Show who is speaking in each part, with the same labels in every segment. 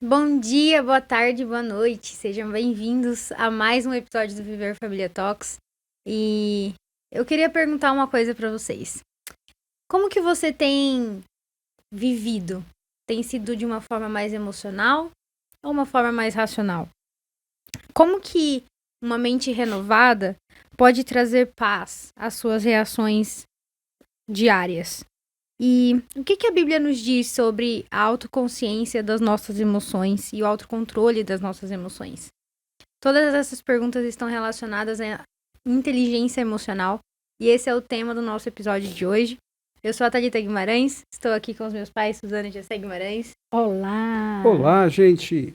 Speaker 1: Bom dia, boa tarde, boa noite. Sejam bem-vindos a mais um episódio do Viver Família Talks. E eu queria perguntar uma coisa pra vocês. Como que você tem vivido? Tem sido de uma forma mais emocional ou uma forma mais racional? Como que uma mente renovada pode trazer paz às suas reações diárias? E o que a Bíblia nos diz sobre a autoconsciência das nossas emoções e o autocontrole das nossas emoções? Todas essas perguntas estão relacionadas à inteligência emocional e esse é o tema do nosso episódio de hoje. Eu sou a Thalita Guimarães, estou aqui com os meus pais, Suzana e Jessé Guimarães.
Speaker 2: Olá!
Speaker 3: Olá, gente!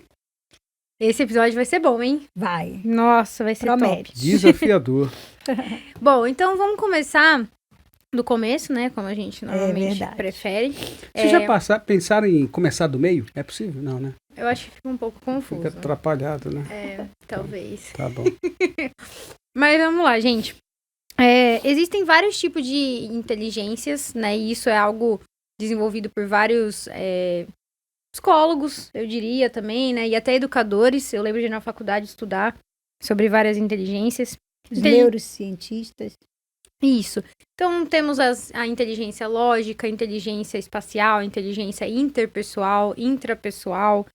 Speaker 1: Esse episódio vai ser bom, hein?
Speaker 2: Vai.
Speaker 1: Nossa, vai ser
Speaker 2: Promete.
Speaker 1: top.
Speaker 3: Desafiador.
Speaker 1: Bom, então vamos começar do começo, né? Como a gente normalmente prefere.
Speaker 3: Vocês já pensaram em começar do meio? É possível? Não, né?
Speaker 1: Eu acho que fica um pouco confuso.
Speaker 3: Fica atrapalhado, né?
Speaker 1: Talvez.
Speaker 3: Tá bom.
Speaker 1: Mas vamos lá, gente. Existem vários tipos de inteligências, né? E isso é algo desenvolvido por vários psicólogos, eu diria também, né? E até educadores. Eu lembro de ir na faculdade estudar sobre várias inteligências.
Speaker 2: Os neurocientistas.
Speaker 1: Isso. Então, temos a inteligência lógica, a inteligência espacial, a inteligência interpessoal, intrapessoal,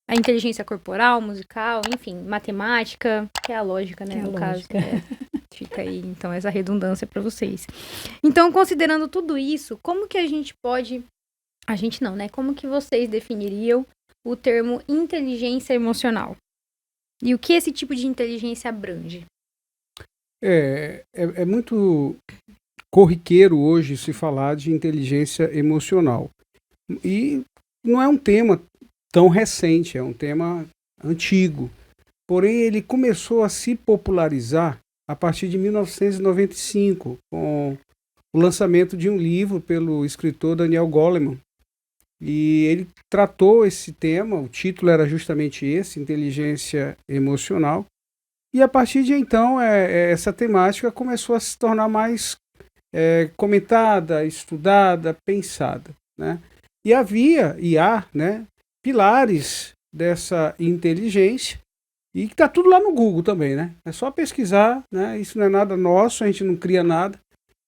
Speaker 1: a inteligência corporal, musical, enfim, matemática, que é a lógica, né, no caso. Fica aí, então, essa redundância para vocês. Então, considerando tudo isso, como que a gente pode... A gente não, né? Como que vocês definiriam o termo inteligência emocional? E o que esse tipo de inteligência abrange?
Speaker 3: É muito corriqueiro hoje se falar de inteligência emocional. E não é um tema tão recente, é um tema antigo. Porém, ele começou a se popularizar a partir de 1995, com o lançamento de um livro pelo escritor Daniel Goleman. E ele tratou esse tema, o título era justamente esse, inteligência emocional. E a partir de então, essa temática começou a se tornar mais comentada, estudada, pensada, né? E há, né, pilares dessa inteligência, e que está tudo lá no Google também, né? É só pesquisar, né? Isso não é nada nosso, a gente não cria nada.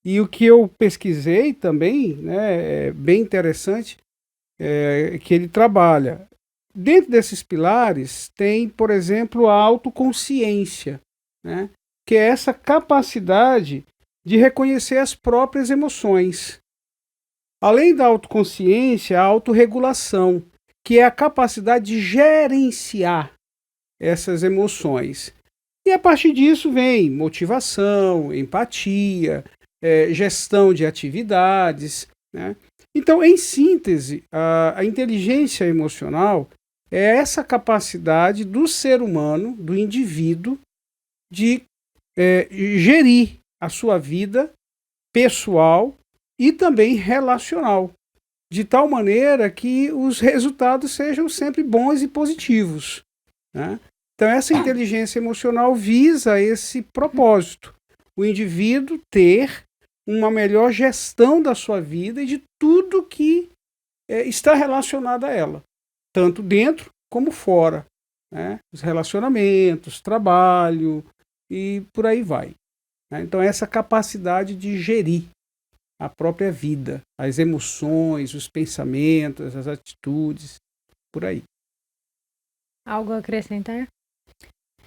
Speaker 3: E o que eu pesquisei também, né, é bem interessante, que ele trabalha. Dentro desses pilares tem, por exemplo, a autoconsciência, né? Que é essa capacidade de reconhecer as próprias emoções. Além da autoconsciência, a autorregulação, que é a capacidade de gerenciar essas emoções. E a partir disso vem motivação, empatia, gestão de atividades, né? Então, em síntese, a inteligência emocional é essa capacidade do ser humano, do indivíduo, de gerir a sua vida pessoal e também relacional, de tal maneira que os resultados sejam sempre bons e positivos, né? Então, essa inteligência emocional visa esse propósito, o indivíduo ter uma melhor gestão da sua vida e de tudo que está relacionado a ela, tanto dentro como fora, né? Os relacionamentos, trabalho e por aí vai, né? Então, essa capacidade de gerir a própria vida, as emoções, os pensamentos, as atitudes, por aí.
Speaker 1: Algo a acrescentar?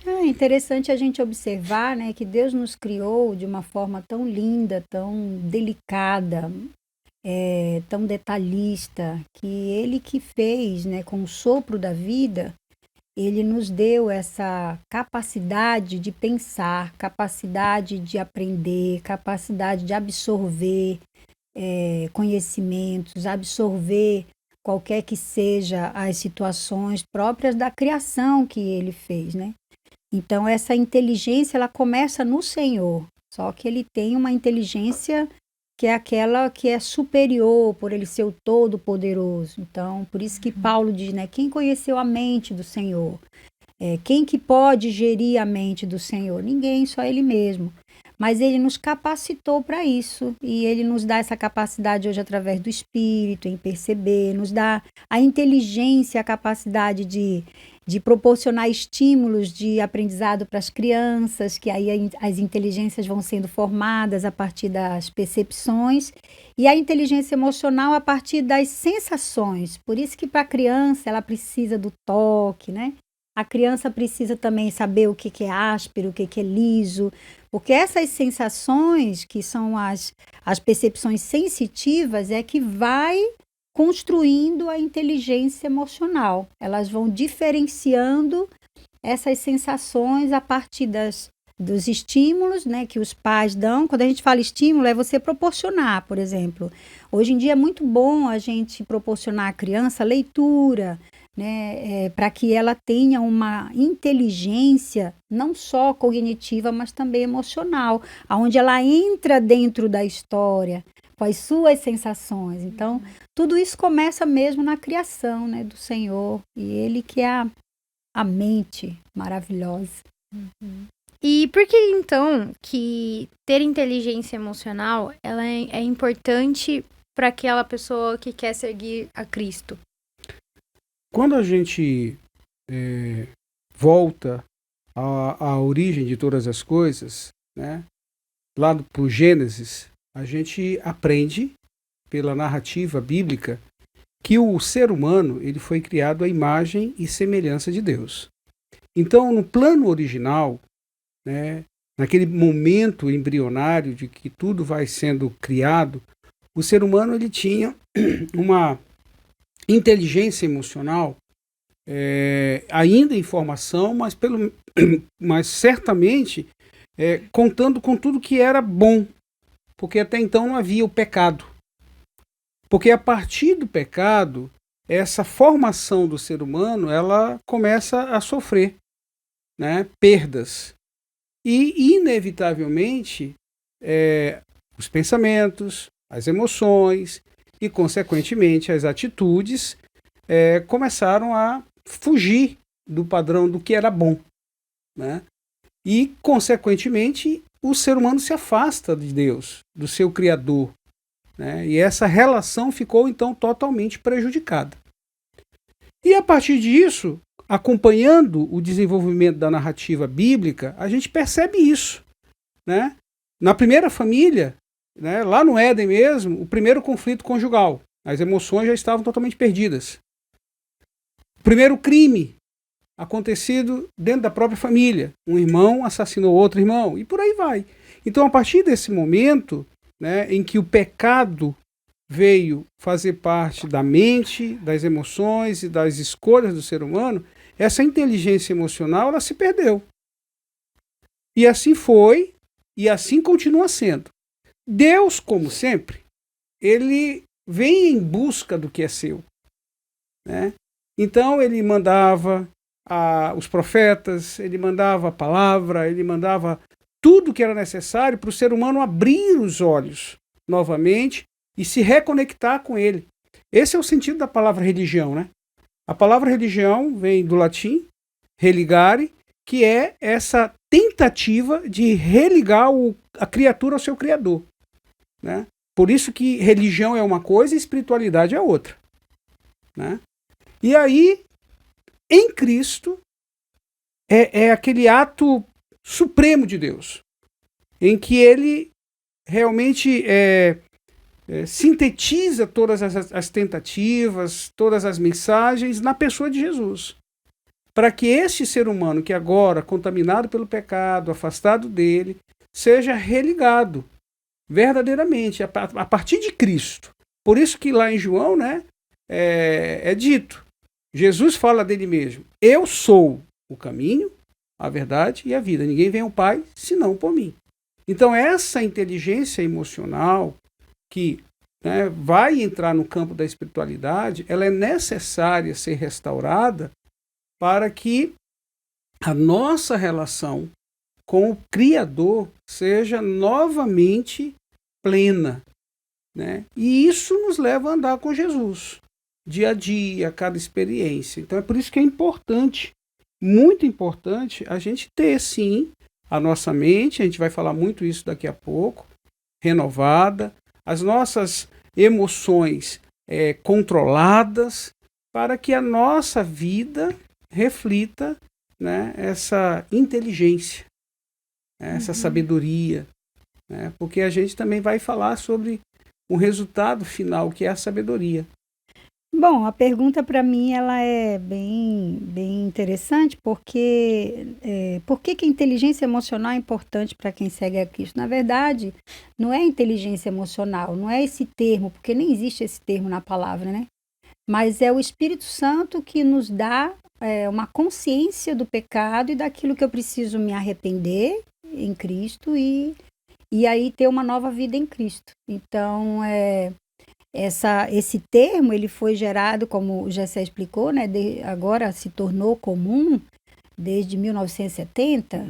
Speaker 2: É interessante a gente observar, né, que Deus nos criou de uma forma tão linda, tão delicada, tão detalhista, que Ele que fez, né, com o sopro da vida, Ele nos deu essa capacidade de pensar, capacidade de aprender, capacidade de absorver conhecimentos, absorver qualquer que seja as situações próprias da criação que Ele fez, né? Então, essa inteligência, ela começa no Senhor, só que ele tem uma inteligência que é aquela que é superior, por ele ser o todo-poderoso. Então, por isso que Paulo diz, né, quem conheceu a mente do Senhor? Quem que pode gerir a mente do Senhor? Ninguém, só ele mesmo. mas ele nos capacitou para isso. E ele nos dá essa capacidade hoje através do Espírito, em perceber, nos dá a inteligência, a capacidade de proporcionar estímulos de aprendizado para as crianças, que aí as inteligências vão sendo formadas a partir das percepções, e a inteligência emocional a partir das sensações. Por isso que para a criança ela precisa do toque, né? A criança precisa também saber o que é áspero, o que é liso, porque essas sensações, que são as percepções sensitivas, é que vai construindo a inteligência emocional. Elas vão diferenciando essas sensações a partir dos estímulos, né, que os pais dão. Quando a gente fala estímulo, é você proporcionar, por exemplo. Hoje em dia é muito bom a gente proporcionar à criança leitura, né, para que ela tenha uma inteligência não só cognitiva, mas também emocional, onde ela entra dentro da história com as suas sensações. Então, tudo isso começa mesmo na criação, né, do Senhor, e Ele que é a mente maravilhosa.
Speaker 1: E por que, então, que ter inteligência emocional ela é importante para aquela pessoa que quer seguir a Cristo?
Speaker 3: Quando a gente volta à origem de todas as coisas, né, lá para o Gênesis, a gente aprende pela narrativa bíblica que o ser humano ele foi criado à imagem e semelhança de Deus. Então, no plano original, né, naquele momento embrionário de que tudo vai sendo criado, o ser humano ele tinha uma inteligência emocional, ainda em formação, mas certamente contando com tudo que era bom, porque até então não havia o pecado. Porque a partir do pecado, essa formação do ser humano, ela começa a sofrer, né, perdas. E, inevitavelmente, os pensamentos, as emoções e, consequentemente, as atitudes começaram a fugir do padrão do que era bom, né? E, consequentemente, o ser humano se afasta de Deus, do seu Criador, né? E essa relação ficou, então, totalmente prejudicada. E, a partir disso, acompanhando o desenvolvimento da narrativa bíblica, a gente percebe isso, né? Na primeira família, né, lá no Éden mesmo, o primeiro conflito conjugal, as emoções já estavam totalmente perdidas. O primeiro crime acontecido dentro da própria família, um irmão assassinou outro irmão, e por aí vai. Então, a partir desse momento, né, em que o pecado veio fazer parte da mente, das emoções e das escolhas do ser humano, essa inteligência emocional ela se perdeu. E assim foi, e assim continua sendo. Deus, como sempre, ele vem em busca do que é seu, né? Então ele mandava os profetas, ele mandava a palavra, ele mandava tudo que era necessário para o ser humano abrir os olhos novamente e se reconectar com ele. Esse é o sentido da palavra religião, né? A palavra religião vem do latim, religare, que é essa tentativa de religar a criatura ao seu Criador, né? Por isso que religião é uma coisa e espiritualidade é outra, né? E aí, em Cristo, é aquele ato supremo de Deus, em que ele realmente sintetiza todas as tentativas, todas as mensagens na pessoa de Jesus. Para que este ser humano, que agora, contaminado pelo pecado, afastado dele, seja religado verdadeiramente, a partir de Cristo. Por isso que lá em João, né, é dito, Jesus fala dele mesmo, eu sou o caminho, a verdade e a vida. Ninguém vem ao Pai senão por mim. Então essa inteligência emocional que, né, vai entrar no campo da espiritualidade, ela é necessária ser restaurada para que a nossa relação com o Criador seja novamente plena, né? E isso nos leva a andar com Jesus, dia a dia, a cada experiência. Então é por isso que é importante, muito importante, a gente ter, sim, a nossa mente, a gente vai falar muito isso daqui a pouco, renovada, as nossas emoções controladas, para que a nossa vida reflita, né, essa inteligência, essa sabedoria, né, porque a gente também vai falar sobre o resultado final, que é a sabedoria.
Speaker 2: Bom, a pergunta para mim ela é bem interessante, porque por que a inteligência emocional é importante para quem segue a Cristo? Na verdade, não é inteligência emocional, não é esse termo, porque nem existe esse termo na palavra, né? Mas é o Espírito Santo que nos dá uma consciência do pecado e daquilo que eu preciso me arrepender em Cristo e aí ter uma nova vida em Cristo. Então, esse termo ele foi gerado, como o Gessé explicou, né, agora se tornou comum desde 1970.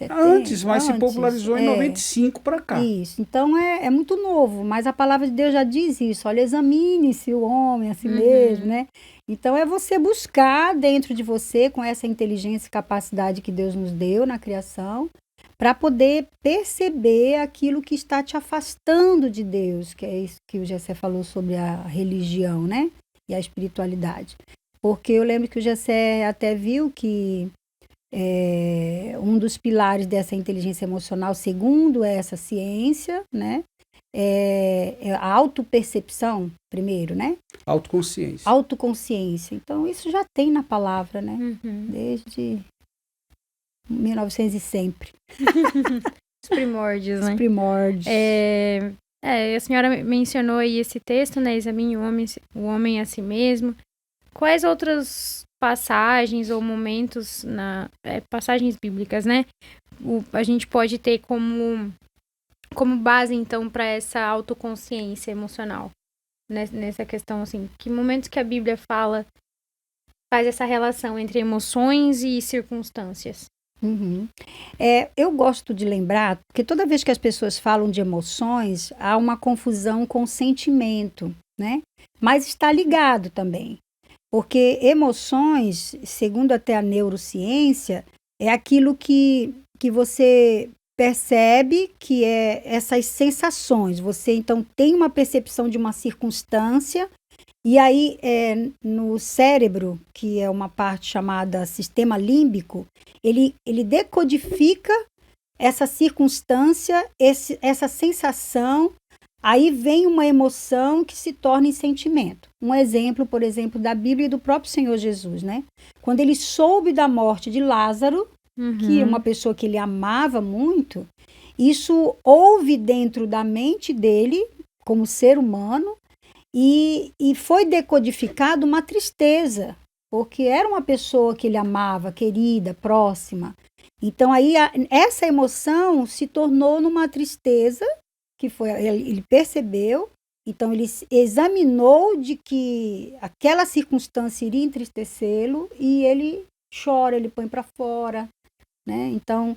Speaker 3: Antes, mas se popularizou em 95 para cá.
Speaker 2: Isso, então é muito novo, mas a palavra de Deus já diz isso, olha, examine-se o homem a si mesmo, né? Então é você buscar dentro de você, com essa inteligência e capacidade que Deus nos deu na criação, para poder perceber aquilo que está te afastando de Deus, que é isso que o Gessé falou sobre a religião, né? E a espiritualidade. Porque eu lembro que o Gessé até viu que um dos pilares dessa inteligência emocional, segundo essa ciência, né? É a autopercepção, primeiro, né?
Speaker 3: Autoconsciência.
Speaker 2: Autoconsciência. Então, isso já tem na palavra, né? Desde 1900 e sempre.
Speaker 1: Os primórdios, né?
Speaker 2: Os primórdios.
Speaker 1: A senhora mencionou aí esse texto, né? Examine o homem a si mesmo. Quais outras passagens ou momentos, passagens bíblicas, né? A gente pode ter como base, então, para essa autoconsciência emocional? Nessa questão, assim, que momentos que a Bíblia faz essa relação entre emoções e circunstâncias?
Speaker 2: Eu gosto de lembrar, porque toda vez que as pessoas falam de emoções, há uma confusão com sentimento, né? Mas está ligado também. Porque emoções, segundo até a neurociência, é aquilo que você percebe que é essas sensações. Você, então, tem uma percepção de uma circunstância e aí, no cérebro, que é uma parte chamada sistema límbico, ele decodifica essa circunstância, essa sensação. Aí vem uma emoção que se torna em sentimento. Um exemplo, por exemplo, da Bíblia e do próprio Senhor Jesus, né? Quando ele soube da morte de Lázaro, que é uma pessoa que ele amava muito, isso houve dentro da mente dele, como ser humano, e foi decodificado uma tristeza, porque era uma pessoa que ele amava, querida, próxima. Então, aí, essa emoção se tornou numa tristeza, que foi, ele percebeu, então ele examinou de que aquela circunstância iria entristecê-lo e ele chora, ele põe para fora, né? Então,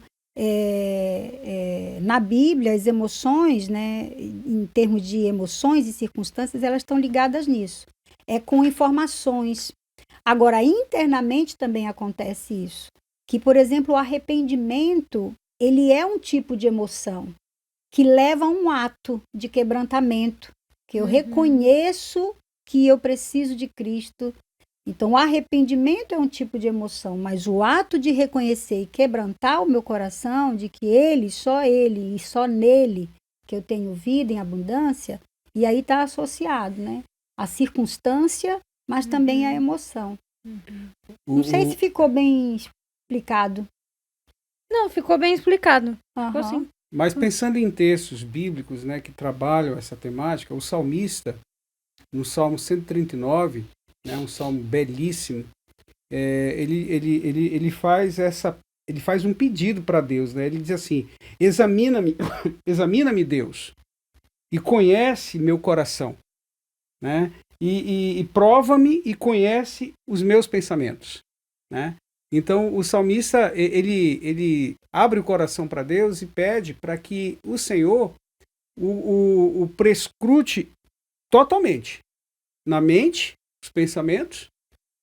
Speaker 2: na Bíblia, as emoções, né, em termos de emoções e circunstâncias, elas estão ligadas nisso. É com informações. Agora, internamente também acontece isso. Que, por exemplo, o arrependimento, ele é um tipo de emoção que leva a um ato de quebrantamento, que eu reconheço que eu preciso de Cristo. Então, o arrependimento é um tipo de emoção, mas o ato de reconhecer e quebrantar o meu coração de que ele e só nele que eu tenho vida em abundância, e aí está associado, né? A circunstância, mas também a emoção. Não sei se ficou bem explicado.
Speaker 1: Não, ficou bem explicado. Ficou assim.
Speaker 3: Mas pensando em textos bíblicos, né, que trabalham essa temática, o salmista, no Salmo 139, né, um salmo belíssimo, ele faz um pedido para Deus, né? Ele diz assim: examina-me, Deus, e conhece meu coração, né? E prova-me e conhece os meus pensamentos, né? Então, o salmista, ele abre o coração para Deus e pede para que o Senhor o prescrute totalmente, na mente, os pensamentos,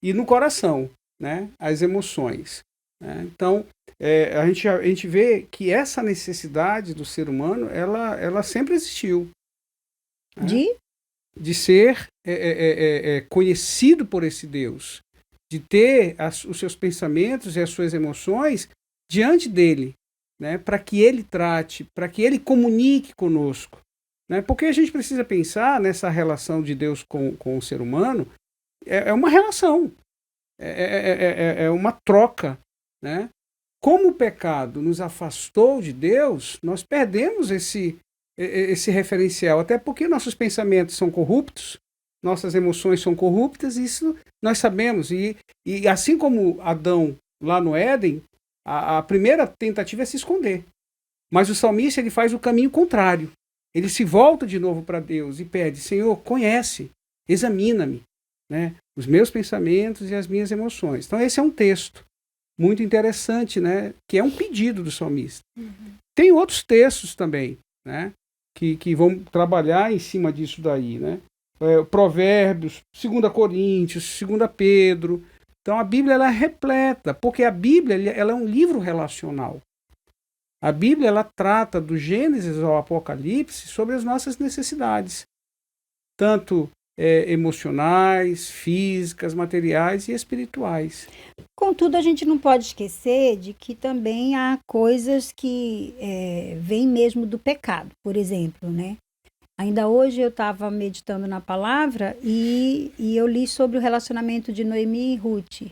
Speaker 3: e no coração, né, as emoções. né? Então, a gente vê que essa necessidade do ser humano, ela sempre existiu, né? De ser conhecido por esse Deus, de ter os seus pensamentos e as suas emoções diante dele, né? Para que ele trate, para que ele comunique conosco, né? Porque a gente precisa pensar nessa relação de Deus com o ser humano, é uma relação, é uma troca, né? Como o pecado nos afastou de Deus, nós perdemos esse referencial, até porque nossos pensamentos são corruptos, nossas emoções são corruptas, isso nós sabemos, e assim como Adão lá no Éden, a primeira tentativa é se esconder, mas o salmista ele faz o caminho contrário, ele se volta de novo para Deus e pede: Senhor, conhece, examina-me, né, os meus pensamentos e as minhas emoções. Então esse é um texto muito interessante, né, que é um pedido do salmista. Tem outros textos também, né, que vão trabalhar em cima disso daí, né? Provérbios, 2 Coríntios, 2 Pedro. Então a Bíblia ela é repleta, porque a Bíblia ela é um livro relacional. A Bíblia ela trata do Gênesis ao Apocalipse sobre as nossas necessidades, tanto emocionais, físicas, materiais e espirituais.
Speaker 2: Contudo, a gente não pode esquecer de que também há coisas que vêm mesmo do pecado, por exemplo, né? Ainda hoje eu estava meditando na palavra e eu li sobre o relacionamento de Noemi e Ruth.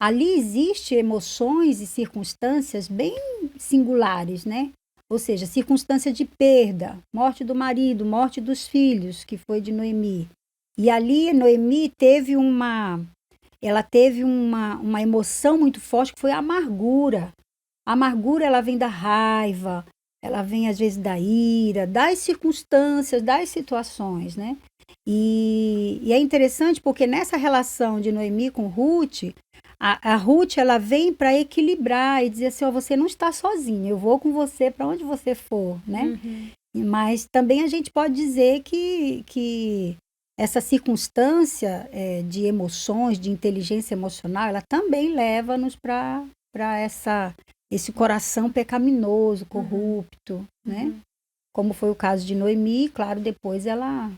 Speaker 2: Ali existem emoções e circunstâncias bem singulares, né? Ou seja, circunstância de perda, morte do marido, morte dos filhos, que foi de Noemi. E ali Noemi teve uma emoção muito forte, que foi a amargura. A amargura, ela vem da raiva, ela vem às vezes da ira, das circunstâncias, das situações, né? E é interessante porque nessa relação de Noemi com Ruth, a Ruth ela vem para equilibrar e dizer assim: ó, você não está sozinha, eu vou com você para onde você for, né? Mas também a gente pode dizer que essa circunstância de emoções, de inteligência emocional, ela também leva-nos para esse coração pecaminoso, corrupto, né? Como foi o caso de Noemi, claro, depois ela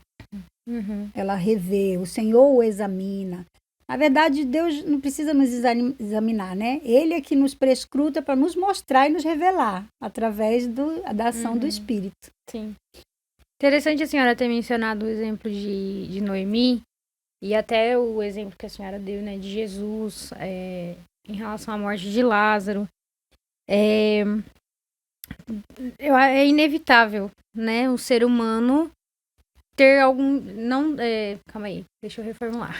Speaker 2: revê, o Senhor o examina. Na verdade, Deus não precisa nos examinar, né? Ele é que nos prescruta para nos mostrar e nos revelar, através da ação do Espírito.
Speaker 1: Sim. Interessante a senhora ter mencionado o exemplo de Noemi e até o exemplo que a senhora deu, né, de Jesus em relação à morte de Lázaro. É inevitável, né, o ser humano ter algum... calma aí, deixa eu reformular.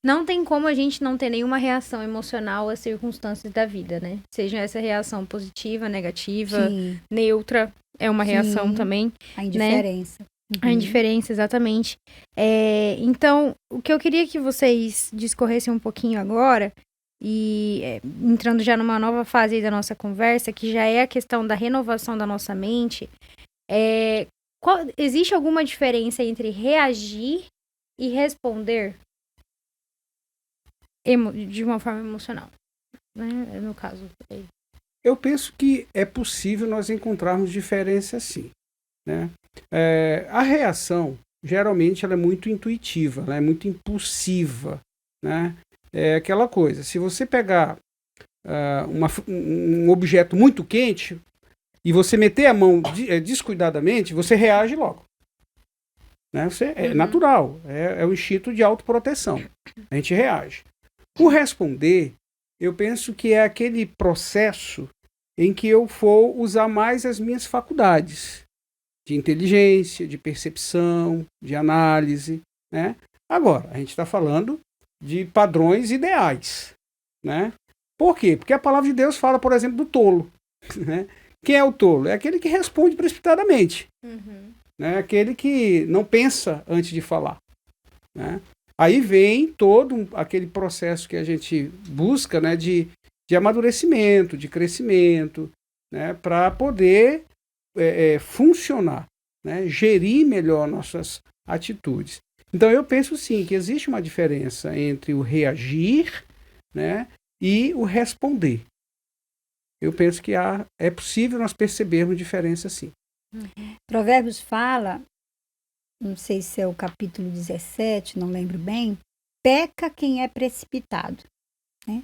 Speaker 1: Não tem como a gente não ter nenhuma reação emocional às circunstâncias da vida, né? Seja essa reação positiva, negativa, neutra, é uma reação também.
Speaker 2: A indiferença.
Speaker 1: Né? A indiferença, exatamente. Então, o que eu queria que vocês discorressem um pouquinho agora, e entrando já numa nova fase aí da nossa conversa, que já é a questão da renovação da nossa mente, existe alguma diferença entre reagir e responder de uma forma emocional? Né? No caso.
Speaker 3: Eu penso que é possível nós encontrarmos diferença sim. Né? A reação, geralmente, ela é muito intuitiva, ela é muito impulsiva. Né? É aquela coisa, se você pegar um objeto muito quente e você meter a mão descuidadamente, você reage logo. Né? É natural, é o instinto de autoproteção. A gente reage. O responder, eu penso que é aquele processo em que eu for usar mais as minhas faculdades de inteligência, de percepção, de análise. Né? Agora, a gente está falando de padrões ideais. Né? Por quê? Porque a palavra de Deus fala, por exemplo, do tolo. Né? Quem é o tolo? É aquele que responde precipitadamente. Né? Aquele que não pensa antes de falar. Né? Aí vem todo aquele processo que a gente busca, né, de amadurecimento, de crescimento, né, para poder funcionar, né, gerir melhor nossas atitudes. Então eu penso sim que existe uma diferença entre o reagir, né, e o responder. eu penso que é possível nós percebermos diferença sim.
Speaker 2: Provérbios fala, não sei se é o capítulo 17, não lembro bem, peca quem é precipitado, né?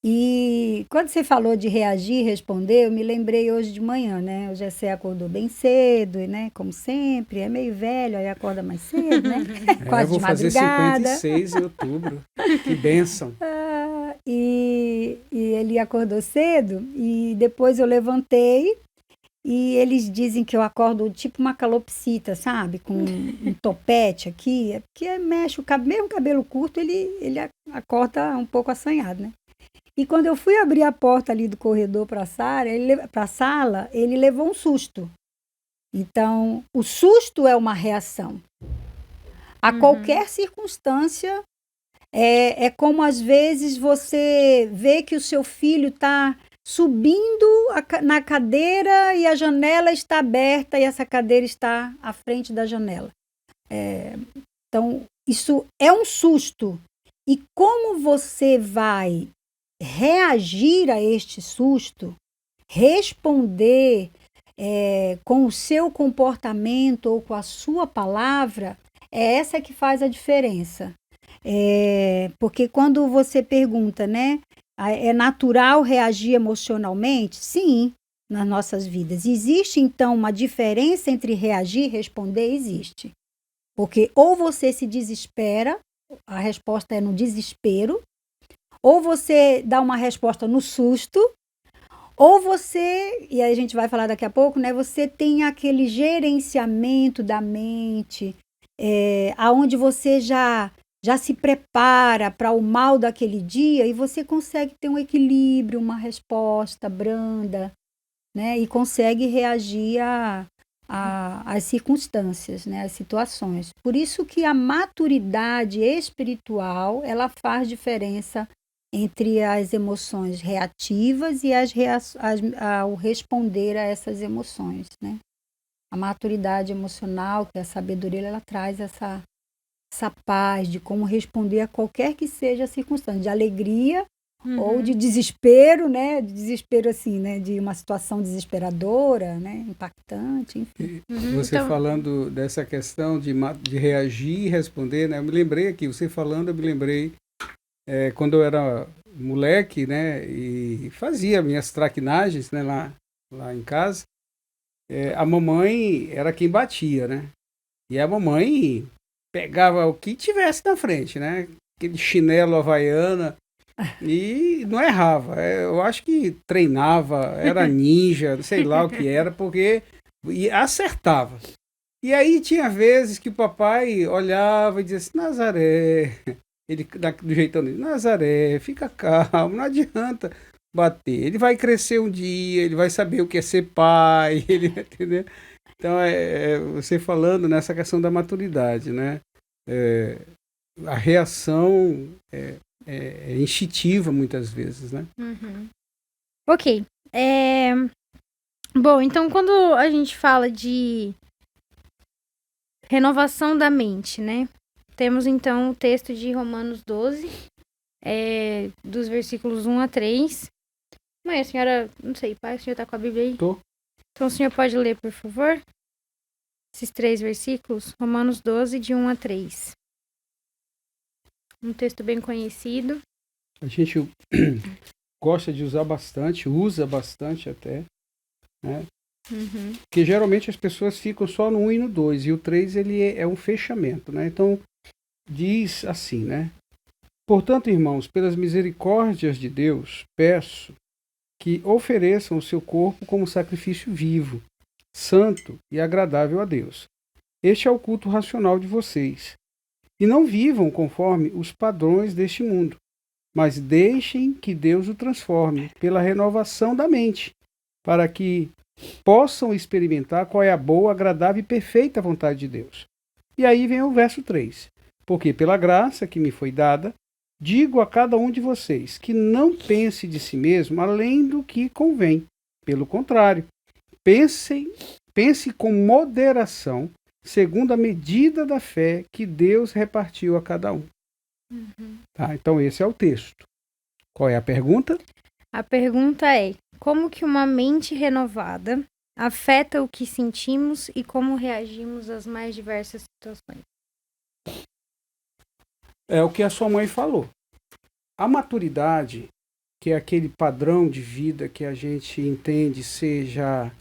Speaker 2: E quando você falou de reagir, responder, eu me lembrei hoje de manhã, né? O Gessé acordou bem cedo, né? Como sempre, é meio velho, aí acorda mais cedo, né? Quase
Speaker 3: Eu vou
Speaker 2: de
Speaker 3: fazer
Speaker 2: madrugada.
Speaker 3: 56 em outubro. Que bênção.
Speaker 2: E ele acordou cedo e depois eu levantei e eles dizem que eu acordo tipo uma calopsita, sabe? Com um topete aqui, porque mexe o cabelo, mesmo cabelo curto, ele acorda um pouco assanhado, né? E quando eu fui abrir a porta ali do corredor para a sala, ele levou um susto. Então, o susto é uma reação. A qualquer circunstância, é como às vezes você vê que o seu filho está subindo na cadeira e a janela está aberta e essa cadeira está à frente da janela. Então, isso é um susto. E como você vai reagir a este susto, responder com o seu comportamento ou com a sua palavra, é essa que faz a diferença. Porque quando você pergunta, né, é natural reagir emocionalmente? Sim, nas nossas vidas. Existe, então, uma diferença entre reagir e responder? Existe. Porque ou você se desespera, a resposta é no desespero, ou você dá uma resposta no susto, ou você, e aí a gente vai falar daqui a pouco, né? Você tem aquele gerenciamento da mente, aonde você já se prepara para o mal daquele dia e você consegue ter um equilíbrio, uma resposta branda, né? E consegue reagir às circunstâncias, né? Às situações. Por isso que a maturidade espiritual, ela faz diferença entre as emoções reativas e ao responder a essas emoções, né? A maturidade emocional, que é a sabedoria, ela traz essa paz de como responder a qualquer que seja a circunstância, de alegria ou de desespero, né? De desespero assim, né? De uma situação desesperadora, né? Impactante, enfim.
Speaker 3: Você
Speaker 1: Então,
Speaker 3: falando dessa questão de reagir e responder, né? Eu me lembrei aqui, você falando, eu me lembrei quando eu era moleque, né? E fazia minhas traquinagens, né? Lá em casa. A mamãe era quem batia, né? E a mamãe pegava o que tivesse na frente, né? Aquele chinelo havaiana e não errava. Eu acho que treinava, era ninja, sei lá o que era, porque acertava. E aí tinha vezes que o papai olhava e dizia assim, Nazaré, ele do jeitão dele, Nazaré, fica calmo, não adianta bater. Ele vai crescer um dia, ele vai saber o que é ser pai, ele entendeu? Então, você falando nessa questão da maturidade, né? A reação é instintiva muitas vezes, né?
Speaker 1: Ok. Bom, então quando a gente fala de renovação da mente, né? Temos então o texto de Romanos 12, dos versículos 1 a 3. Mãe, a senhora, não sei, pai, o senhor tá com a Bíblia aí?
Speaker 3: Tô.
Speaker 1: Então o senhor pode ler, por favor? Esses 3 versículos, Romanos 12, de 1 a 3. Um texto bem conhecido.
Speaker 3: A gente gosta de usar bastante, usa bastante até, né? Porque geralmente as pessoas ficam só no 1 e no 2, e o 3 ele é um fechamento, né? Então, diz assim, né? Portanto, irmãos, pelas misericórdias de Deus, peço que ofereçam o seu corpo como sacrifício vivo, santo e agradável a Deus. Este é o culto racional de vocês. E não vivam conforme os padrões deste mundo, mas deixem que Deus o transforme pela renovação da mente, para que possam experimentar qual é a boa, agradável e perfeita vontade de Deus. E aí vem o verso 3. Porque pela graça que me foi dada, digo a cada um de vocês que não pense de si mesmo além do que convém. Pelo contrário, pense com moderação, segundo a medida da fé que Deus repartiu a cada um. Tá, então esse é o texto. Qual é a pergunta?
Speaker 1: A pergunta é: como que uma mente renovada afeta o que sentimos e como reagimos às mais diversas situações?
Speaker 3: É o que a sua mãe falou. A maturidade, que é aquele padrão de vida que a gente entende seja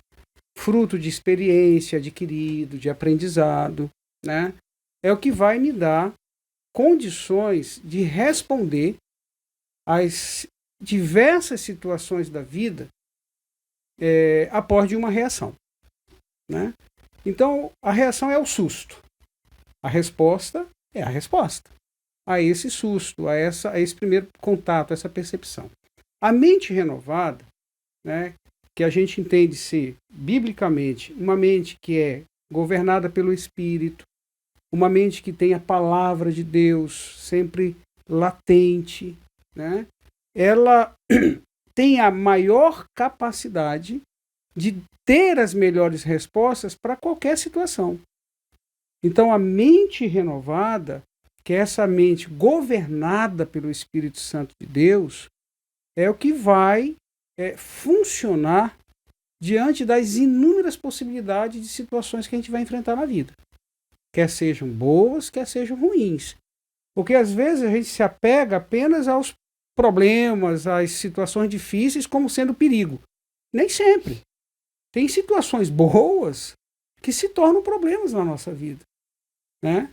Speaker 3: fruto de experiência adquirido, de aprendizado, né? É o que vai me dar condições de responder às diversas situações da vida após de uma reação, né? Então, a reação é o susto. A resposta é a resposta a esse susto, a esse primeiro contato, a essa percepção. A mente renovada, né, que a gente entende ser, biblicamente, uma mente que é governada pelo Espírito, uma mente que tem a palavra de Deus sempre latente, né, ela tem a maior capacidade de ter as melhores respostas para qualquer situação. Então, a mente renovada, que é essa mente governada pelo Espírito Santo de Deus, é o que vai funcionar diante das inúmeras possibilidades de situações que a gente vai enfrentar na vida. Quer sejam boas, quer sejam ruins. Porque às vezes a gente se apega apenas aos problemas, às situações difíceis como sendo perigo. Nem sempre. Tem situações boas que se tornam problemas na nossa vida, né?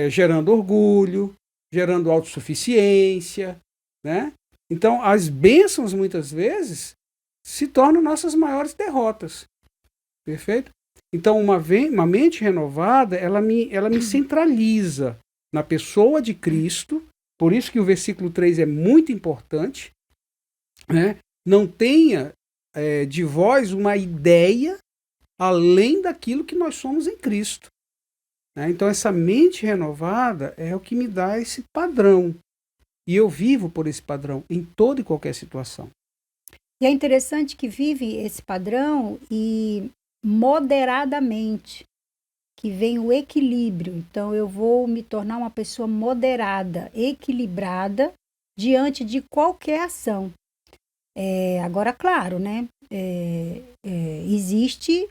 Speaker 3: Gerando orgulho, gerando autossuficiência, né? Então, as bênçãos, muitas vezes, se tornam nossas maiores derrotas. Perfeito? Então, uma mente renovada, ela me centraliza na pessoa de Cristo. Por isso que o versículo 3 é muito importante, né? Não tenha de vós uma ideia além daquilo que nós somos em Cristo. Então, essa mente renovada é o que me dá esse padrão. E eu vivo por esse padrão em toda e qualquer situação.
Speaker 2: E é interessante que vive esse padrão e moderadamente, que vem o equilíbrio. Então, eu vou me tornar uma pessoa moderada, equilibrada, diante de qualquer ação. Agora, claro, né? Existe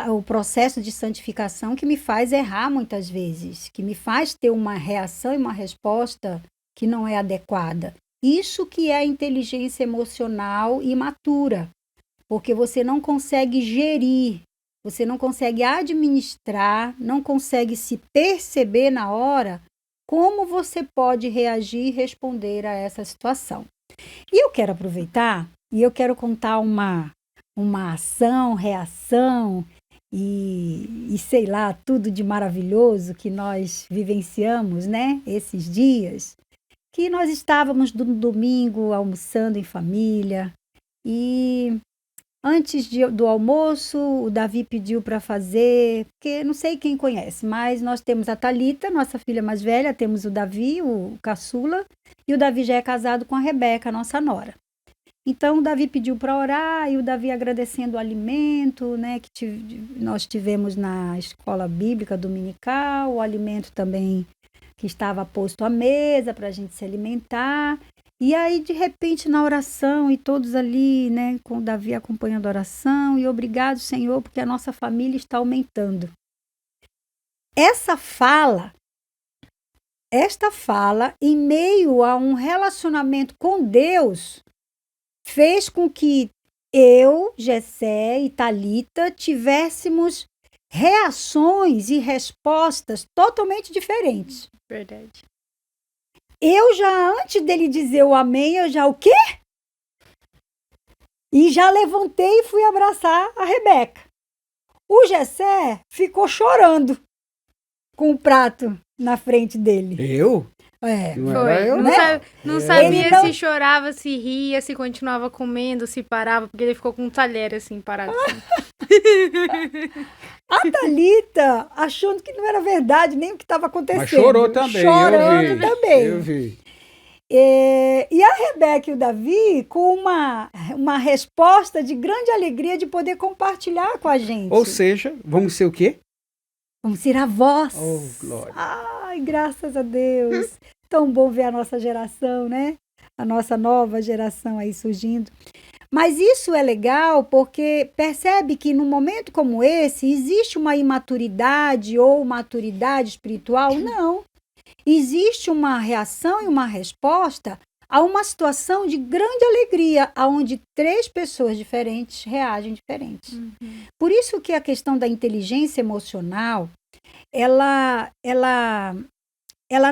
Speaker 2: o processo de santificação que me faz errar muitas vezes, que me faz ter uma reação e uma resposta que não é adequada. Isso que é inteligência emocional imatura, porque você não consegue gerir, você não consegue administrar, não consegue se perceber na hora como você pode reagir e responder a essa situação. E eu quero aproveitar e eu quero contar uma ação, reação e sei lá, tudo de maravilhoso que nós vivenciamos, né, esses dias, que nós estávamos no domingo almoçando em família e antes do almoço o Davi pediu para fazer, porque não sei quem conhece, mas nós temos a Thalita, nossa filha mais velha, temos o Davi, o caçula, e o Davi já é casado com a Rebeca, nossa nora. Então, o Davi pediu para orar e o Davi agradecendo o alimento, né, que nós tivemos na escola bíblica dominical, o alimento também que estava posto à mesa para a gente se alimentar. E aí, de repente, na oração, e todos ali, né, com o Davi acompanhando a oração, e obrigado, Senhor, porque a nossa família está aumentando. Esta fala, em meio a um relacionamento com Deus, fez com que eu, Jessé e Thalita tivéssemos reações e respostas totalmente diferentes.
Speaker 1: Verdade.
Speaker 2: Eu já, antes dele dizer o amém, eu já, o quê? E já levantei e fui abraçar a Rebeca. O Jessé ficou chorando com o prato na frente dele.
Speaker 3: Eu?
Speaker 1: Não era eu,
Speaker 2: né?
Speaker 1: Não sabia se chorava, se ria, se continuava comendo, se parava, porque ele ficou com um talher assim, parado. Assim.
Speaker 2: A Thalita, achando que não era verdade nem o que estava acontecendo.
Speaker 3: Mas chorou também.
Speaker 2: Chorando também.
Speaker 3: Eu vi.
Speaker 2: E a Rebeca e o Davi com uma resposta de grande alegria de poder compartilhar com a gente.
Speaker 3: Ou seja, vamos ser o quê?
Speaker 2: Vamos ser avós.
Speaker 3: Oh, glória.
Speaker 2: Ai, graças a Deus. Tão bom ver a nossa geração, né? a nossa nova geração aí surgindo. Mas isso é legal porque percebe que num momento como esse, existe uma imaturidade ou maturidade espiritual? Não. Existe uma reação e uma resposta a uma situação de grande alegria, onde 3 pessoas diferentes reagem diferentes. Por isso que a questão da inteligência emocional, ela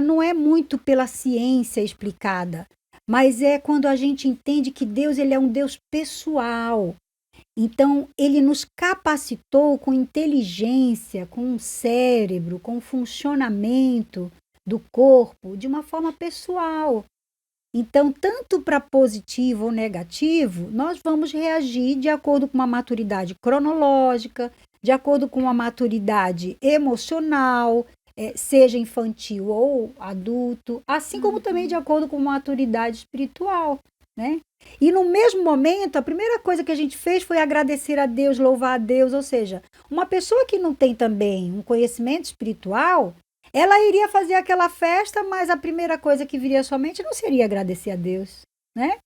Speaker 2: não é muito pela ciência explicada, mas é quando a gente entende que Deus ele é um Deus pessoal. Então, ele nos capacitou com inteligência, com um cérebro, com funcionamento do corpo de uma forma pessoal. Então, tanto para positivo ou negativo, nós vamos reagir de acordo com uma maturidade cronológica, de acordo com uma maturidade emocional, seja infantil ou adulto, assim como também de acordo com maturidade espiritual, né? E no mesmo momento, a primeira coisa que a gente fez foi agradecer a Deus, louvar a Deus, ou seja, uma pessoa que não tem também um conhecimento espiritual, ela iria fazer aquela festa, mas a primeira coisa que viria à sua mente não seria agradecer a Deus, né?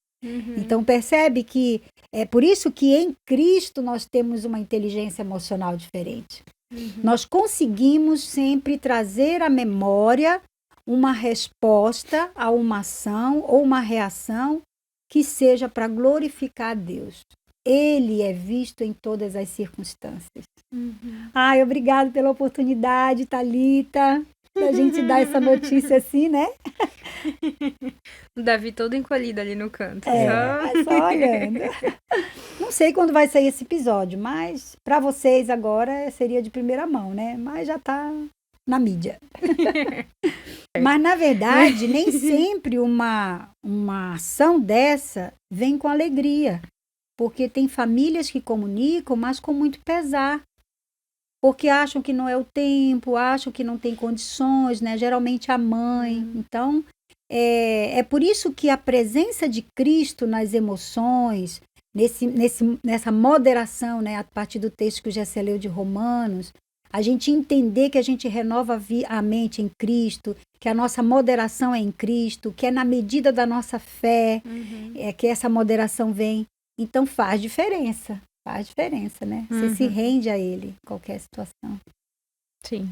Speaker 2: Então percebe que é por isso que em Cristo nós temos uma inteligência emocional diferente. Nós conseguimos sempre trazer à memória uma resposta a uma ação ou uma reação que seja para glorificar a Deus. Ele é visto em todas as circunstâncias. Ai, obrigado pela oportunidade, Thalita, da gente dar essa notícia assim, né?
Speaker 1: O Davi todo encolhido ali no canto.
Speaker 2: Só olhando. Não sei quando vai sair esse episódio, mas para vocês agora seria de primeira mão, né? Mas já tá na mídia. Mas, na verdade, nem sempre uma ação dessa vem com alegria. Porque tem famílias que comunicam, mas com muito pesar. Porque acham que não é o tempo, acham que não tem condições, né? Geralmente a mãe. Então, é por isso que a presença de Cristo nas emoções, nessa moderação, né? A partir do texto que o Gessé leu de Romanos, a gente entender que a gente renova a mente em Cristo, que a nossa moderação é em Cristo, que é na medida da nossa fé que essa moderação vem. Então faz diferença, né? Você se rende a Ele em qualquer situação.
Speaker 1: Sim.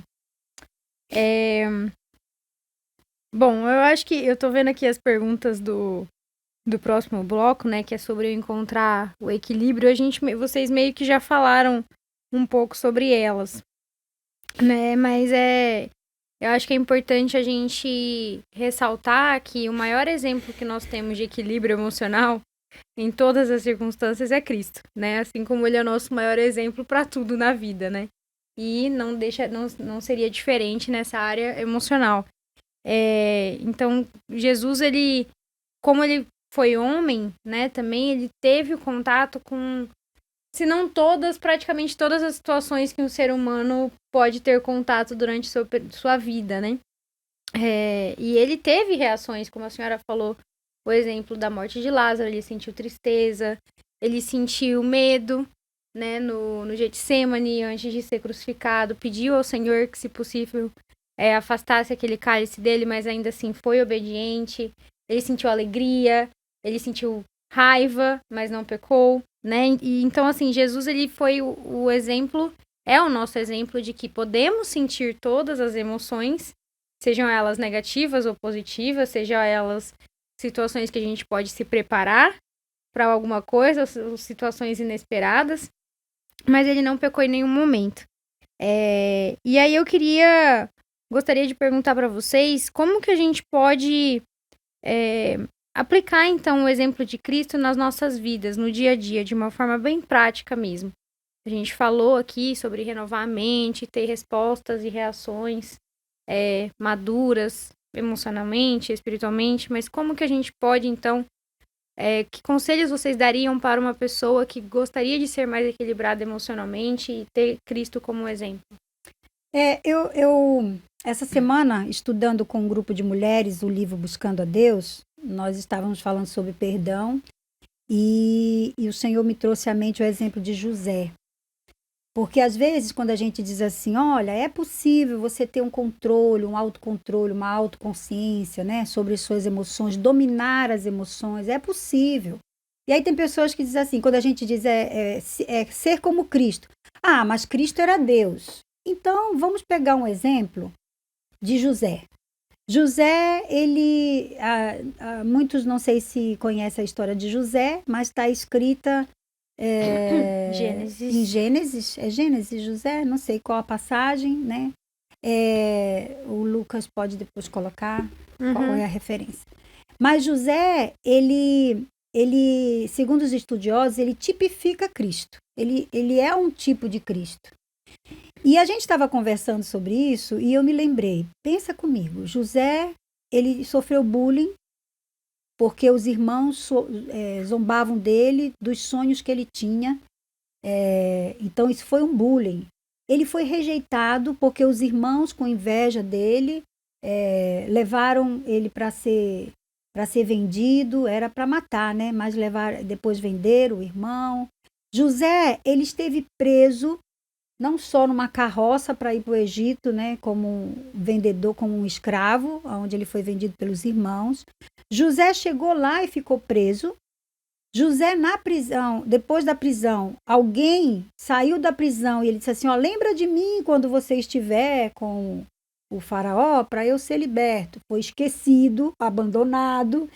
Speaker 1: Bom, eu acho que eu tô vendo aqui as perguntas do próximo bloco, né? Que é sobre eu encontrar o equilíbrio. Vocês meio que já falaram um pouco sobre elas, né? Mas eu acho que é importante a gente ressaltar que o maior exemplo que nós temos de equilíbrio emocional em todas as circunstâncias é Cristo, né? Assim como ele é o nosso maior exemplo para tudo na vida, né? E não seria diferente nessa área emocional. Então, Jesus, como ele foi homem, né? Também ele teve o contato com, se não todas, praticamente todas as situações que um ser humano pode ter contato durante sua vida, né? E ele teve reações, como a senhora falou, o exemplo da morte de Lázaro, ele sentiu tristeza, ele sentiu medo, né, no Getsemane, antes de ser crucificado, pediu ao Senhor que, se possível, afastasse aquele cálice dele, mas ainda assim foi obediente. Ele sentiu alegria, ele sentiu raiva, mas não pecou, né? E então, assim, Jesus, ele foi o exemplo, é o nosso exemplo de que podemos sentir todas as emoções, sejam elas negativas ou positivas, sejam elas situações que a gente pode se preparar para alguma coisa, ou situações inesperadas, mas ele não pecou em nenhum momento. E aí eu gostaria de perguntar para vocês como que a gente pode aplicar, então, o exemplo de Cristo nas nossas vidas, no dia a dia, de uma forma bem prática mesmo. A gente falou aqui sobre renovar a mente, ter respostas e reações maduras, emocionalmente, espiritualmente, mas como que a gente pode, então, que conselhos vocês dariam para uma pessoa que gostaria de ser mais equilibrada emocionalmente e ter Cristo como exemplo?
Speaker 2: Eu essa semana, estudando com um grupo de mulheres o livro Buscando a Deus, nós estávamos falando sobre perdão e o Senhor me trouxe à mente o exemplo de José. Porque às vezes quando a gente diz assim, olha, é possível você ter um controle, um autocontrole, uma autoconsciência, né, sobre suas emoções, dominar as emoções, é possível. E aí tem pessoas que dizem assim, quando a gente diz é ser como Cristo. Ah, mas Cristo era Deus. Então, vamos pegar um exemplo de José. José, muitos não sei se conhecem a história de José, mas está escrita
Speaker 1: Gênesis.
Speaker 2: em Gênesis. É Gênesis, José? Não sei qual a passagem, né? O Lucas pode depois colocar qual é a referência. Mas José, ele, segundo os estudiosos, ele tipifica Cristo. Ele é um tipo de Cristo. E a gente estava conversando sobre isso e eu me lembrei, pensa comigo, José, ele sofreu bullying porque os irmãos zombavam dele, dos sonhos que ele tinha. Então isso foi um bullying. Ele foi rejeitado porque os irmãos, com inveja dele, levaram ele para ser vendido, era para matar, né? Mas depois venderam o irmão. José, ele esteve preso não só numa carroça para ir para o Egito, né, como um vendedor, como um escravo, onde ele foi vendido pelos irmãos. José chegou lá e ficou preso. José na prisão, depois da prisão, alguém saiu da prisão e ele disse assim, lembra de mim quando você estiver com o faraó para eu ser liberto. Foi esquecido, abandonado.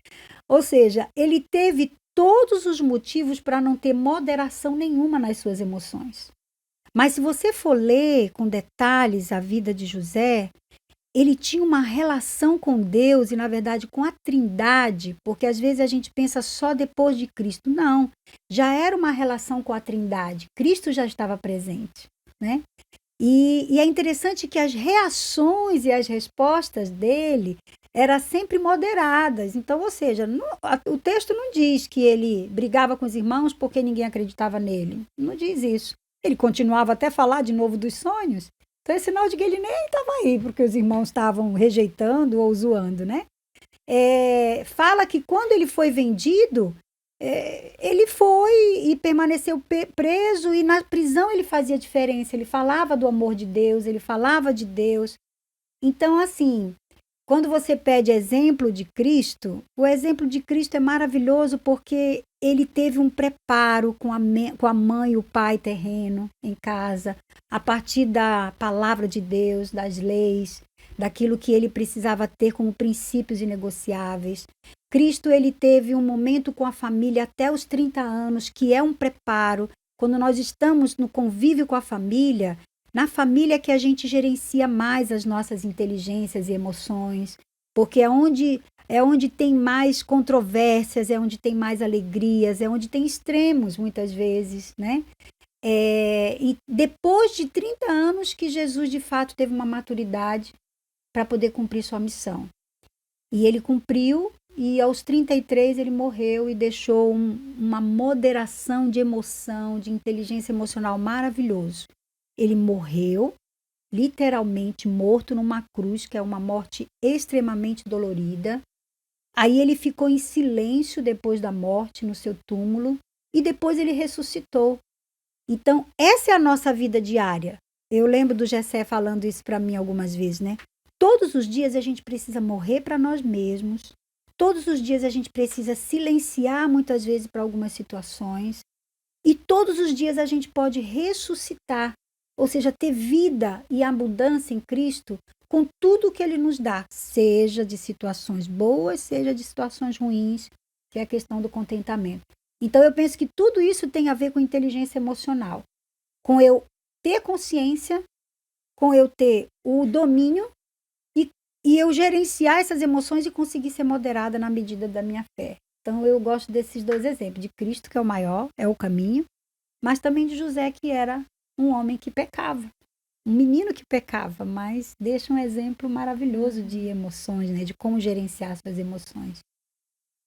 Speaker 2: Ou seja, ele teve todos os motivos para não ter moderação nenhuma nas suas emoções. Mas se você for ler com detalhes a vida de José, ele tinha uma relação com Deus e, na verdade, com a Trindade, porque às vezes a gente pensa só depois de Cristo. Não, já era uma relação com a Trindade. Cristo já estava presente, né? E é interessante que as reações e as respostas dele eram sempre moderadas. Então, ou seja, o texto não diz que ele brigava com os irmãos porque ninguém acreditava nele. Não diz isso. Ele continuava até a falar de novo dos sonhos. Então é sinal de que ele nem estava aí, porque os irmãos estavam rejeitando ou zoando, né? Fala que quando ele foi vendido, ele foi e permaneceu preso, e na prisão ele fazia diferença. Ele falava do amor de Deus, ele falava de Deus. Então, assim, quando você pede exemplo de Cristo, o exemplo de Cristo é maravilhoso porque ele teve um preparo com a mãe e o pai terreno em casa, a partir da palavra de Deus, das leis, daquilo que ele precisava ter como princípios inegociáveis. Cristo, ele teve um momento com a família até os 30 anos, que é um preparo. Quando nós estamos no convívio com a família, na família é que a gente gerencia mais as nossas inteligências e emoções, porque é onde tem mais controvérsias, é onde tem mais alegrias, é onde tem extremos, muitas vezes, né? E depois de 30 anos que Jesus, de fato, teve uma maturidade para poder cumprir sua missão. E ele cumpriu, e aos 33 ele morreu e deixou uma moderação de emoção, de inteligência emocional maravilhoso. Ele morreu, literalmente morto numa cruz, que é uma morte extremamente dolorida. Aí ele ficou em silêncio depois da morte, no seu túmulo, e depois ele ressuscitou. Então, essa é a nossa vida diária. Eu lembro do Gessé falando isso para mim algumas vezes, né? Todos os dias a gente precisa morrer para nós mesmos. Todos os dias a gente precisa silenciar muitas vezes para algumas situações. E todos os dias a gente pode ressuscitar, ou seja, ter vida e abundância em Cristo com tudo que Ele nos dá, seja de situações boas, seja de situações ruins, que é a questão do contentamento. Então eu penso que tudo isso tem a ver com inteligência emocional, com eu ter consciência, com eu ter o domínio e eu gerenciar essas emoções e conseguir ser moderada na medida da minha fé. Então eu gosto desses dois exemplos, de Cristo, que é o maior, é o caminho, mas também de José, que era um homem que pecava, um menino que pecava, mas deixa um exemplo maravilhoso de emoções, né? De como gerenciar suas emoções.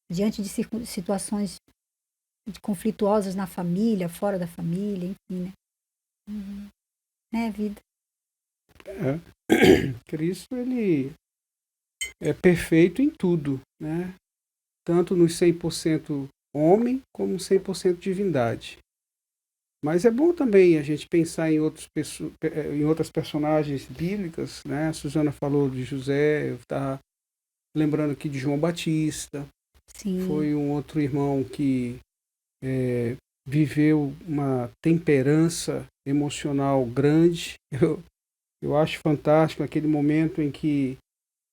Speaker 2: Diante de situações conflituosas na família, fora da família, enfim, né? Né, vida?
Speaker 3: Cristo, ele é perfeito em tudo, né? Tanto nos 100% homem como 100% divindade. Mas é bom também a gente pensar em outras personagens bíblicas, né? A Suzana falou de José, eu estava lembrando aqui de João Batista,
Speaker 2: Sim.
Speaker 3: foi um outro irmão que viveu uma temperança emocional grande. Eu acho fantástico aquele momento em que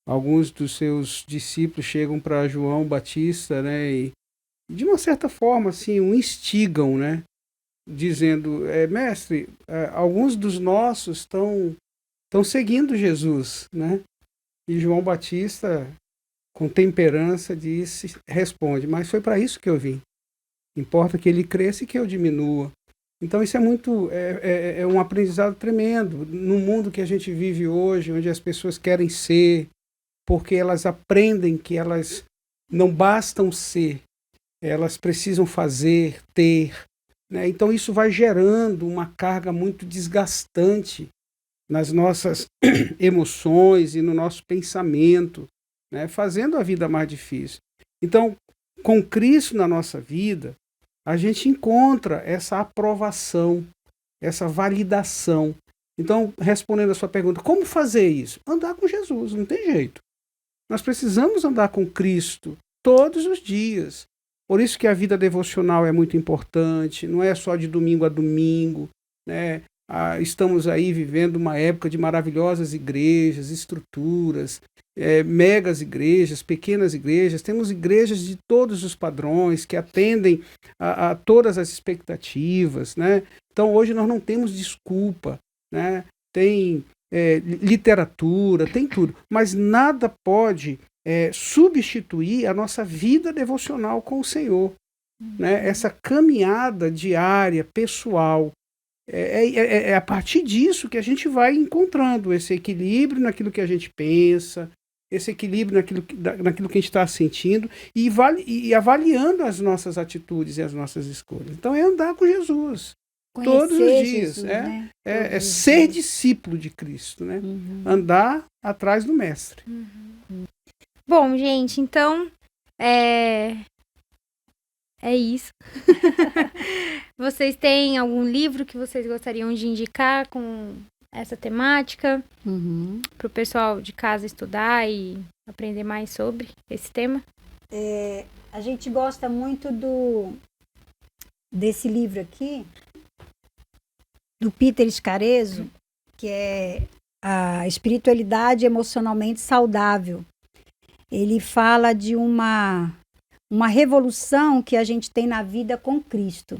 Speaker 3: alguns dos seus discípulos chegam para João Batista, né, e de uma certa forma assim, o instigam, né, dizendo, mestre, alguns dos nossos estão seguindo Jesus, né? E João Batista, com temperança, responde, mas foi para isso que eu vim. Importa que ele cresça e que eu diminua. Então isso é um aprendizado tremendo no mundo que a gente vive hoje, onde as pessoas querem ser, porque elas aprendem que elas não bastam ser, elas precisam fazer, ter, né? Então isso vai gerando uma carga muito desgastante nas nossas emoções e no nosso pensamento, né? Fazendo a vida mais difícil. Então, com Cristo na nossa vida, a gente encontra essa aprovação, essa validação. Então, respondendo a sua pergunta, como fazer isso? Andar com Jesus, não tem jeito. Nós precisamos andar com Cristo todos os dias. Por isso que a vida devocional é muito importante, não é só de domingo a domingo, né? Estamos aí vivendo uma época de maravilhosas igrejas, estruturas, megas igrejas, pequenas igrejas. Temos igrejas de todos os padrões que atendem a todas as expectativas, né? Então hoje nós não temos desculpa, né? Tem literatura, tem tudo, mas nada pode substituir a nossa vida devocional com o Senhor, né? Essa caminhada diária, pessoal. É a partir disso que a gente vai encontrando esse equilíbrio naquilo que a gente pensa, esse equilíbrio naquilo que a gente está sentindo e avaliando as nossas atitudes e as nossas escolhas. Então é andar com Jesus.
Speaker 2: Conhecer
Speaker 3: todos os dias.
Speaker 2: Jesus, né?
Speaker 3: É ser discípulo de Cristo, né? Andar atrás do Mestre.
Speaker 1: Bom, gente, então é isso. Vocês têm algum livro que vocês gostariam de indicar com essa temática para o pessoal de casa estudar e aprender mais sobre esse tema?
Speaker 2: A gente gosta muito desse livro aqui, do Peter Scarezo, que é a espiritualidade emocionalmente saudável. Ele fala de uma revolução que a gente tem na vida com Cristo.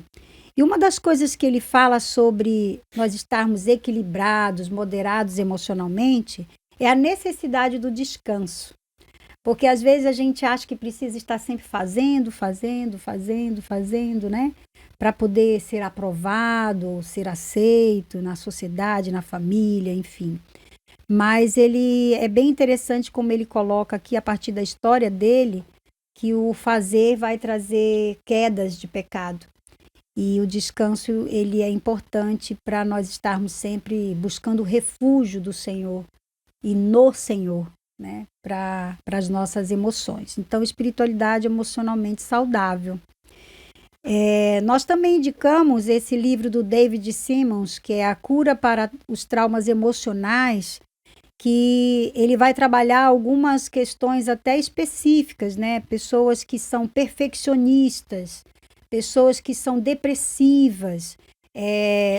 Speaker 2: E uma das coisas que ele fala sobre nós estarmos equilibrados, moderados emocionalmente, é a necessidade do descanso. Porque às vezes a gente acha que precisa estar sempre fazendo, né? Para poder ser aprovado, ser aceito na sociedade, na família, enfim. Mas ele é bem interessante como ele coloca aqui, a partir da história dele, que o fazer vai trazer quedas de pecado. E o descanso, ele é importante para nós estarmos sempre buscando o refúgio do Senhor e no Senhor, né? Para as nossas emoções. Então, espiritualidade emocionalmente saudável. Nós também indicamos esse livro do David Simmons, que é A Cura para os Traumas Emocionais, que ele vai trabalhar algumas questões até específicas, né? Pessoas que são perfeccionistas, pessoas que são depressivas,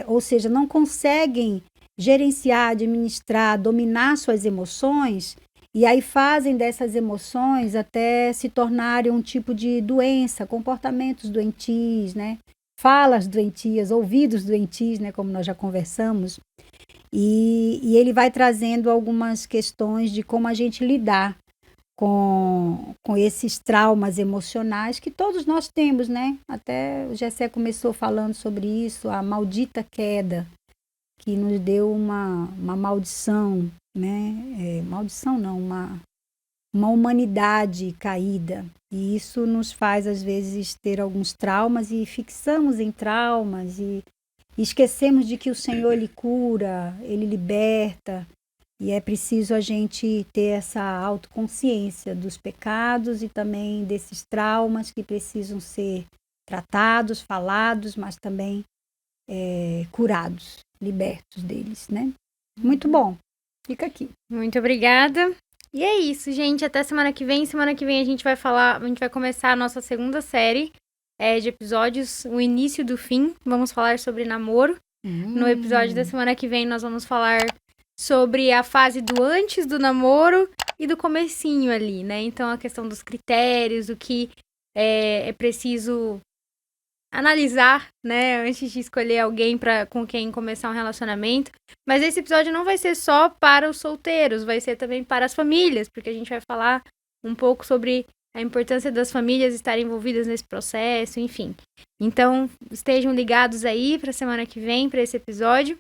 Speaker 2: ou seja, não conseguem gerenciar, administrar, dominar suas emoções, e aí fazem dessas emoções até se tornarem um tipo de doença, comportamentos doentios, né? Falas doentias, ouvidos doentios, né? Como nós já conversamos. E ele vai trazendo algumas questões de como a gente lidar com esses traumas emocionais que todos nós temos, né? Até o Gessé começou falando sobre isso, a maldita queda, que nos deu uma maldição, né? Maldição não, uma humanidade caída. E isso nos faz, às vezes, ter alguns traumas e fixamos em traumas e esquecemos de que o Senhor, Ele cura, Ele liberta. E é preciso a gente ter essa autoconsciência dos pecados e também desses traumas que precisam ser tratados, falados, mas também curados, libertos deles, né? Muito bom. Fica aqui.
Speaker 1: Muito obrigada. E é isso, gente. Até semana que vem. Semana que vem a gente vai começar a nossa segunda série de episódios, o início do fim. Vamos falar sobre namoro. No episódio da semana que vem, nós vamos falar sobre a fase do antes do namoro e do comecinho ali, né? Então, a questão dos critérios, o que é preciso analisar, né? Antes de escolher alguém com quem começar um relacionamento. Mas esse episódio não vai ser só para os solteiros, vai ser também para as famílias, porque a gente vai falar um pouco sobre a importância das famílias estarem envolvidas nesse processo, enfim. Então, estejam ligados aí para a semana que vem, para esse episódio.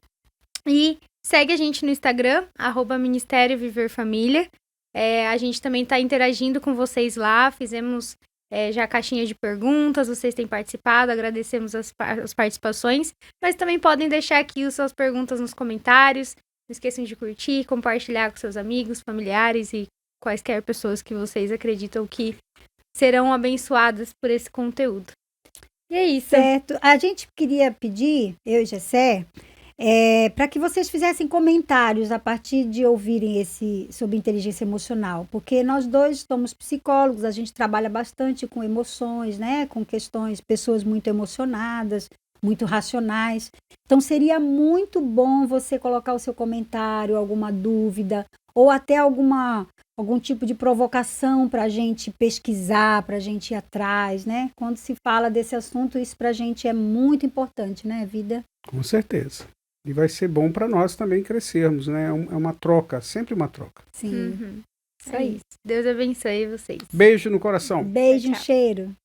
Speaker 1: E segue a gente no Instagram, @Ministério Viver Família. A gente também está interagindo com vocês lá, fizemos já a caixinha de perguntas, vocês têm participado, agradecemos as participações, mas também podem deixar aqui as suas perguntas nos comentários, não esqueçam de curtir, compartilhar com seus amigos, familiares e quaisquer pessoas que vocês acreditam que serão abençoadas por esse conteúdo. E é isso.
Speaker 2: Certo. A gente queria pedir, eu e Gessé, para que vocês fizessem comentários a partir de ouvirem sobre inteligência emocional, porque nós dois somos psicólogos, a gente trabalha bastante com emoções, né? Com questões, pessoas muito emocionadas, muito racionais. Então, seria muito bom você colocar o seu comentário, alguma dúvida, ou até algum tipo de provocação para a gente pesquisar, para a gente ir atrás, né? Quando se fala desse assunto, isso para a gente é muito importante, né, Vida?
Speaker 3: Com certeza. E vai ser bom para nós também crescermos, né? É uma troca, sempre uma troca.
Speaker 2: Sim.
Speaker 1: Isso. Deus abençoe vocês.
Speaker 3: Beijo no coração.
Speaker 2: Beijo,
Speaker 1: Tchau, tchau.
Speaker 2: cheiro.